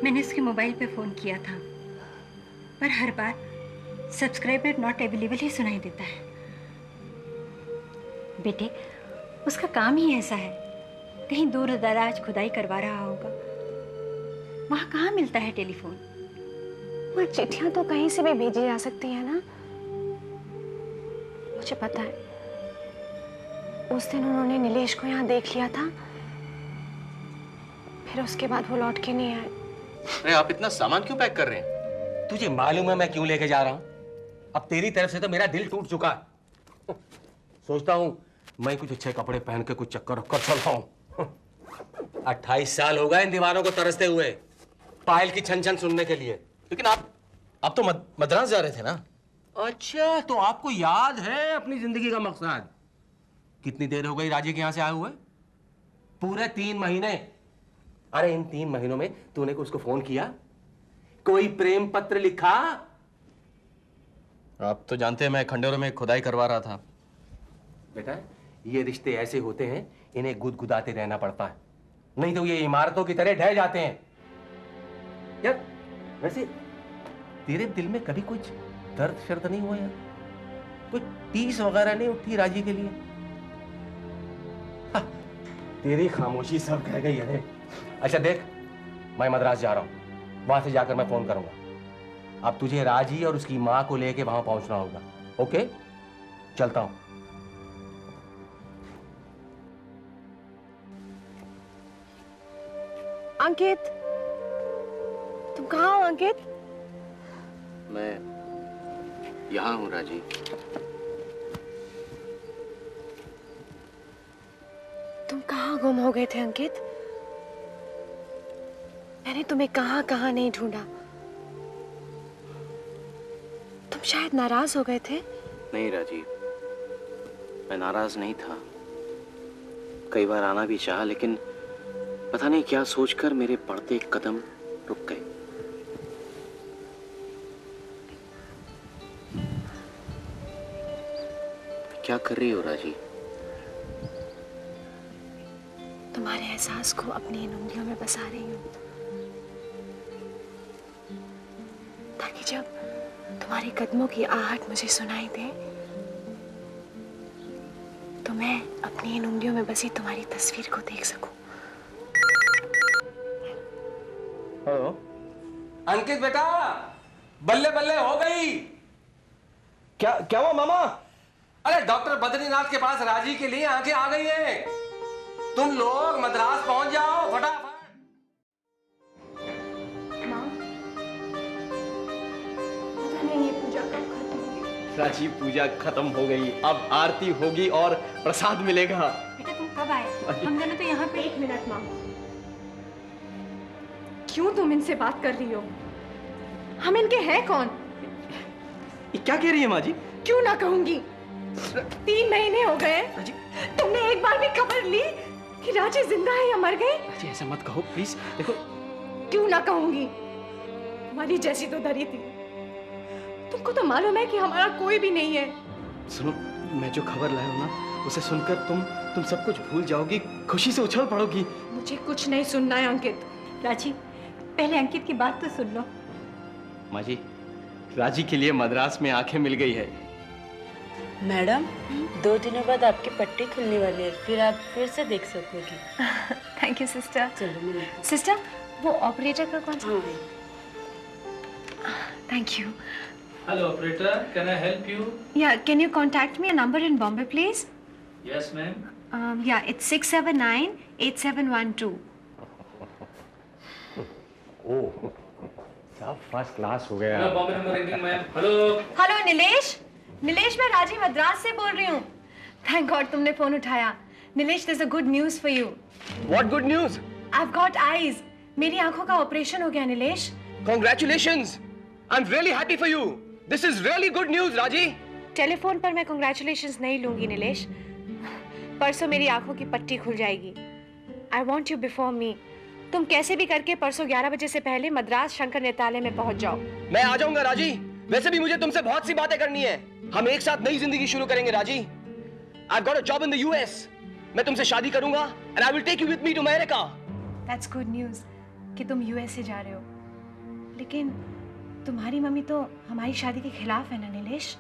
Speaker 4: मैंने उसके मोबाइल पे फोन किया था, पर हर बार सब्सक्राइबर नॉट अवेलेबल ही सुनाई देता है। बेटे, उसका काम ही ऐसा है, कहीं दूर दराज खुदाई करवा रहा होगा, वहां कहाँ मिलता है टेलीफोन?
Speaker 1: माँ, चिट्ठियां तो कहीं से भी भेजी जा सकती है ना। मुझे पता है, उस दिन उन्होंने नीलेश को यहाँ देख लिया था, फिर उसके बाद वो लौट के नहीं आए।
Speaker 2: अरे आप इतना सामान क्यों पैक कर रहे हैं?
Speaker 5: तुझे मालूम है मैं क्यों लेके जा रहा हूं? अब तेरी तरफ से तो मेरा दिल टूट चुका है। सोचता हूं मैं कुछ अच्छे कपड़े पहन के कुछ चक्कर रखकर चलता हूं। 28 साल हो गए इन दीवारों को तरसते हुए पायल की छन छन सुनने के लिए।
Speaker 3: लेकिन आप तो मद्रास जा रहे थे ना?
Speaker 5: अच्छा, तो आपको याद है अपनी जिंदगी का मकसद? कितनी देर हो गई राजी के यहां से आए हुए? पूरे 3 महीने। अरे इन 3 महीनों में तूने उसको फोन किया? कोई प्रेम पत्र लिखा?
Speaker 3: आप तो जानते हैं मैं खंडेरों में खुदाई करवा रहा था।
Speaker 5: बेटा, ये रिश्ते ऐसे होते हैं, इन्हें गुदगुदाते रहना पड़ता है, नहीं तो ये इमारतों की तरह ढह जाते हैं। यार वैसे तेरे दिल में कभी कुछ दर्द शर्त नहीं हुआ यार? कोई टीस वगैरह नहीं उठी राजी के लिए? तेरी खामोशी सब कह गई है। अच्छा देख, मैं मद्रास जा रहा हूं, वहां से जाकर मैं फोन करूंगा। अब तुझे राजी और उसकी मां को लेके वहां पहुंचना होगा। ओके, चलता हूं।
Speaker 1: अंकित, तुम कहाँ हो अंकित?
Speaker 2: मैं यहाँ हूँ राजी।
Speaker 1: तुम कहाँ गुम हो गए थे अंकित? मैंने तुम्हें कहाँ कहाँ नहीं ढूंढा। तुम शायद नाराज हो गए थे।
Speaker 2: नहीं राजी, मैं नाराज नहीं था। कई बार आना भी चाहा, लेकिन पता नहीं क्या सोचकर मेरे बढ़ते कदम रुक गए। क्या कर रही हो राजी?
Speaker 1: तुम्हारे एहसास को अपनी इन उंगलियों में बसा रही हूँ, ताकि जब तुम्हारे कदमों की आहट मुझे सुनाई दे तो मैं अपनी इन उंगलियों में बसी तुम्हारी तस्वीर को देख सकूं।
Speaker 5: हेलो अंकित बेटा, बल्ले बल्ले हो गई। क्या हुआ मामा? अरे डॉक्टर बद्रीनाथ के पास राजी के लिए आंखें आ गई हैं। तुम लोग मद्रास पहुंच जाओ फटाफट।
Speaker 1: माँ, पता नहीं ये पूजा कब खत्म होगी।
Speaker 3: राजी, पूजा खत्म हो गई, अब आरती होगी और प्रसाद मिलेगा।
Speaker 4: बेटा तुम कब आए? हम दोनों तो यहाँ पे।
Speaker 1: एक मिनट माँ, क्यों तुम इनसे बात कर रही हो? हम इनके हैं कौन?
Speaker 3: ये क्या कह रही है माँ जी?
Speaker 1: क्यों ना कहूंगी, 3 महीने हो गए, तुमने एक बार भी खबर ली कि राजी जिंदा है या मर गए?
Speaker 3: जी ऐसा मत कहो प्लीज। देखो,
Speaker 1: क्यों ना कहूंगी, तुम्हारी जैसी तो धरी थी। तुमको तो मालूम है कि हमारा कोई भी नहीं है।
Speaker 3: सुनो, मैं जो खबर लाया हूँ ना, उसे सुनकर तुम सब कुछ भूल जाओगी, खुशी से उछल पड़ोगी।
Speaker 1: मुझे कुछ नहीं सुनना है अंकित।
Speaker 4: राजी, पहले अंकित की बात तो सुन लो।
Speaker 3: माँ जी, राजी के लिए मद्रास में आंखें मिल गई है।
Speaker 8: मैडम, 2 दिनों बाद आपकी पट्टी खुलने वाली है, फिर आप फिर से देख सकोगी।
Speaker 1: Thank you sister.
Speaker 8: चलो मिलो।
Speaker 1: सिस्टर, वो ऑपरेटर का कौन सा?
Speaker 8: हाँ।
Speaker 1: Thank you.
Speaker 9: Hello, operator. Can I help you?
Speaker 1: Yeah, can you contact me a number in Bombay, please?
Speaker 9: Yes, ma'am.
Speaker 1: Yeah, it's 679-8712.
Speaker 5: ओह, सब फर्स्ट क्लास हो गया।
Speaker 9: Hello, Bombay number ringing, ma'am. Hello.
Speaker 1: Hello Nilesh. Nilesh, मैं राजी मद्रास से बोल रही हूँ। Thank God तुमने फोन उठाया। Nilesh, there's a good news for you.
Speaker 7: What good news?
Speaker 1: I've got eyes. मेरी आंखों का ऑपरेशन हो गया Nilesh.
Speaker 7: Congratulations! I'm really happy for you. This is really good news, Raji.
Speaker 1: Telephone पर मैं congratulations नहीं लूंगी नीलेश। परसों मेरी आंखों की पट्टी खुल जाएगी। I want you before me. तुम कैसे भी करके परसों 11 बजे से पहले मद्रास शंकर नेत्रालय में पहुंच जाओ।
Speaker 7: मैं आ जाऊंगा राजी। वैसे भी मुझे तुमसे बहुत सी बातें करनी है। हम एक साथ नई जिंदगी शुरू करेंगे राजी। I've got a job in the US. मैं तुमसे शादी करूंगा and I will take you with me to America.
Speaker 1: That's good news कि तुम US से जा रहे हो। लेकिन तुम्हारी मम्मी तो हमारी शादी के खिलाफ है ना नीलेश?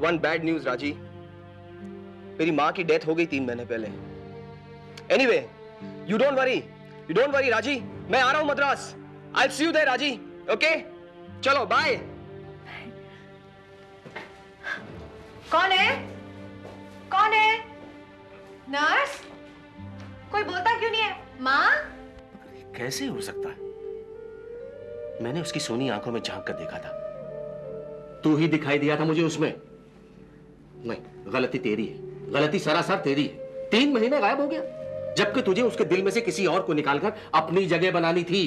Speaker 7: One bad news राजी। मेरी माँ की डेथ हो गई 3 महीने पहले। Anyway, you don't worry राजी। मैं आ रहा हूँ Madras. I'll see you there राजी। Okay? चलो बाय।
Speaker 1: कौन है? कौन है? नर्स? कोई बोलता क्यों नहीं है? माँ?
Speaker 5: कैसे हो सकता है? मैंने उसकी सोनी आंखों में झांक कर देखा था। तू ही दिखाई दिया था मुझे उसमें। नहीं, गलती तेरी है। गलती सरासर तेरी है। 3 महीने गायब हो गया। जबकि तुझे उसके दिल में से किसी और को निकालकर अपनी जगह बनानी थी।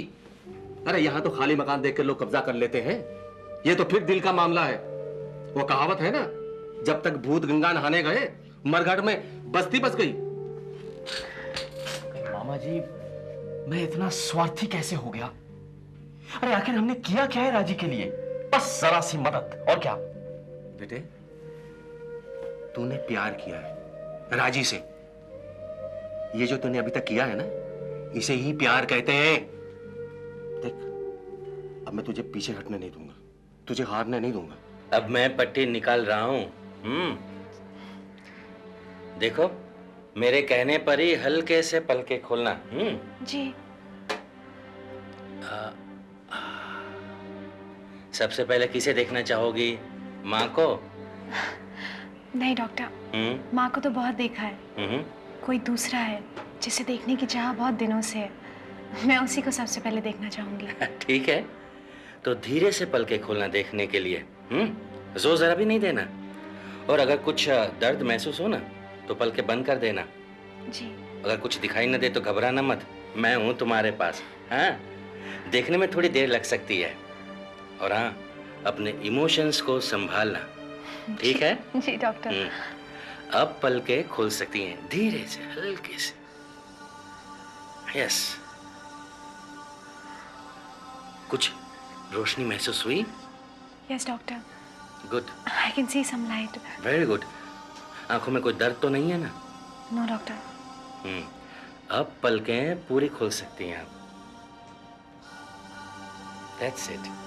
Speaker 5: अरे यहां तो खाली मकान देखकर लोग कब्जा कर लेते हैं, ये तो फिर दिल का मामला है। वो कहावत है ना, जब तक भूत गंगा नहाने गए मरघट में बस्ती बस गई।
Speaker 2: मामा जी, मैं इतना स्वार्थी कैसे हो गया? अरे आखिर हमने किया क्या है राजी के लिए? बस जरा सी मदद, और क्या?
Speaker 5: बेटे, तूने प्यार किया है राजी से। ये जो तूने अभी तक किया है ना, इसे ही प्यार कहते हैं। देख, अब मैं तुझे पीछे हटने नहीं दूंगा, तुझे हारने नहीं दूंगा।
Speaker 10: अब मैं पट्टी निकाल रहा हूं। देखो, मेरे कहने पर ही हल्के से पलके खोलना।
Speaker 1: जी।
Speaker 10: सबसे पहले किसे देखना चाहोगी? माँ को?
Speaker 1: नहीं डॉक्टर, माँ को तो बहुत देखा है। कोई दूसरा है जिसे देखने की चाह बहुत दिनों से है। मैं उसी को सबसे पहले देखना चाहूंगी।
Speaker 10: ठीक है, तो धीरे से पलके खोलना देखने के लिए। जोर जरा भी नहीं देना, और अगर कुछ दर्द महसूस हो ना तो पलके बंद कर देना।
Speaker 1: जी।
Speaker 10: अगर कुछ दिखाई न दे तो घबराना मत, मैं हूं तुम्हारे पास। हाँ, देखने में थोड़ी देर लग सकती है, और हाँ, अपने इमोशंस को संभालना, ठीक है?
Speaker 1: जी डॉक्टर।
Speaker 10: अब पलके खोल सकती हैं, धीरे से, हल्के से। यस। कुछ रोशनी महसूस हुई?
Speaker 1: Yes doctor.
Speaker 10: Good.
Speaker 1: I can see some light.
Speaker 10: Very good. आंखों में कोई दर्द तो नहीं है ना?
Speaker 1: No doctor.
Speaker 10: अब पलकें पूरी खोल सकती हैं आप। That's it.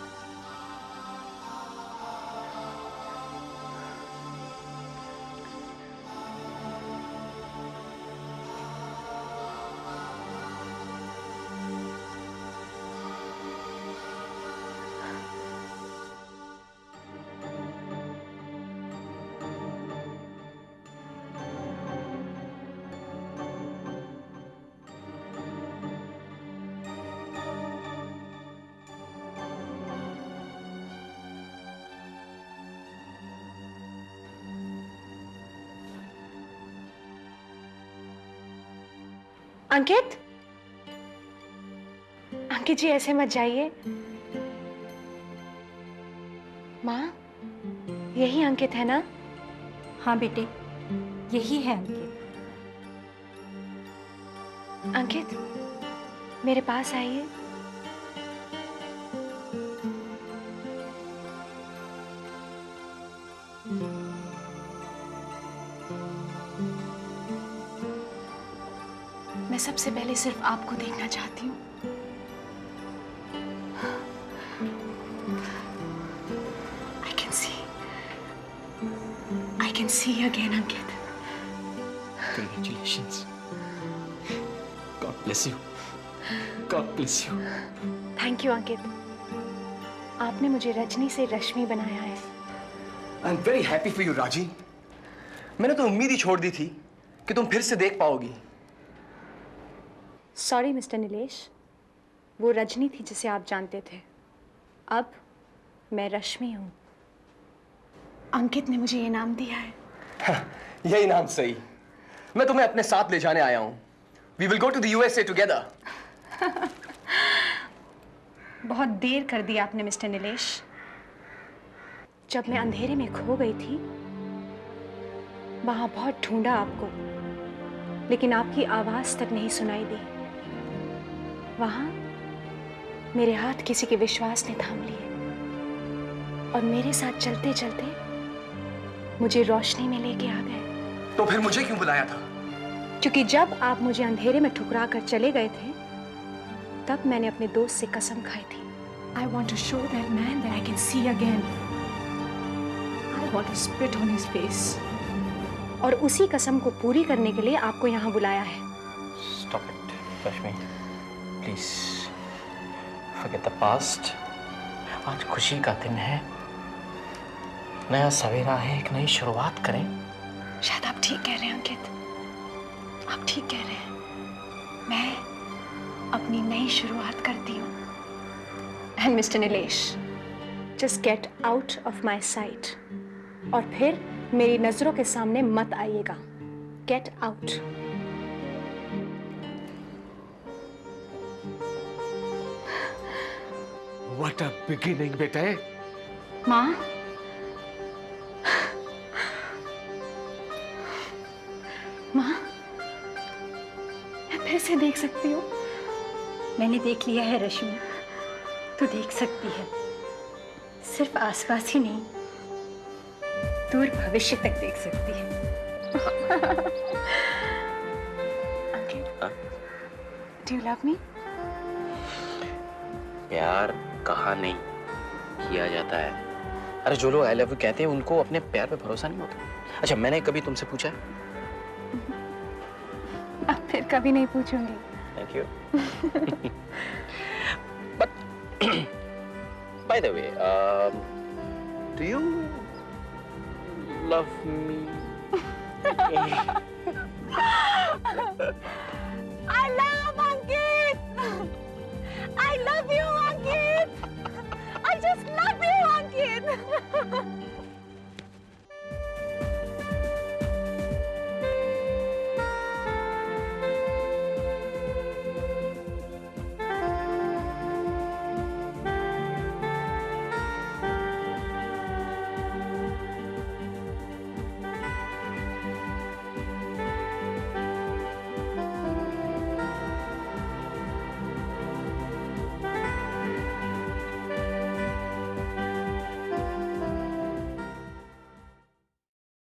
Speaker 1: अंकित, अंकित जी ऐसे मत जाइए। माँ, यही अंकित है ना?
Speaker 4: हाँ बेटे, यही है अंकित।
Speaker 1: अंकित, मेरे पास आइए। मैं सबसे पहले सिर्फ आपको देखना चाहती हूँ। I can see again, Ankit.
Speaker 2: Congratulations. God bless you. God bless you.
Speaker 1: Thank you, अंकित। आपने मुझे रजनी से रश्मि बनाया है।
Speaker 7: I'm very happy for you, राजी। मैंने तो उम्मीद ही छोड़ दी थी कि तुम फिर से देख पाओगी।
Speaker 1: सॉरी मिस्टर नीलेश, वो रजनी थी जिसे आप जानते थे। अब मैं रश्मि हूँ। अंकित ने मुझे ये नाम दिया है।
Speaker 7: यही नाम सही। मैं तुम्हें अपने साथ ले जाने आया हूँ। We will go to the USA together.
Speaker 1: बहुत देर कर दी आपने मिस्टर नीलेश। जब मैं अंधेरे में खो गई थी, वहां बहुत ढूंढा आपको, लेकिन आपकी आवाज तक नहीं सुनाई दी। वहां मेरे हाथ किसी के विश्वास ने थाम लिए, और मेरे साथ चलते चलते मुझे रोशनी में लेके आ गए।
Speaker 7: तो फिर मुझे क्यों बुलाया था?
Speaker 1: क्योंकि जब आप मुझे अंधेरे में ठुकरा कर चले गए थे, तब मैंने अपने दोस्त से कसम खाई थी। I want to show that man that I can see again. I want to spit on his face. और उसी कसम को पूरी करने के लिए आपको यहाँ बुलाया है।
Speaker 2: Stop it, Rashmi. Please, forget the past. आज खुशी का दिन है, नया सवेरा है, एक नई शुरुआत करें।
Speaker 1: शायद आप ठीक कह रहे हैं अंकित, आप ठीक कह रहे हैं। मैं अपनी नई शुरुआत करती हूँ। And mister Nilesh, just get out of my site, और फिर मेरी नजरों के सामने मत आइएगा। Get out.
Speaker 7: What a beginning, बेटे।
Speaker 4: माँ, माँ, मैं फिर से देख सकती हूँ? मैंने देख लिया है रश्मि, तू देख सकती है। सिर्फ आसपास ही नहीं, दूर भविष्य तक देख सकती है।
Speaker 1: अंकित, do you love me?
Speaker 2: प्यार कहा नहीं किया जाता है। अरे जो लोग आई लव यू कहते हैं उनको अपने प्यार पे भरोसा नहीं होता। अच्छा, मैंने कभी तुमसे पूछा है?
Speaker 1: अब फिर कभी नहीं पूछूंगी।
Speaker 2: Thank you. But by the way, do you love me?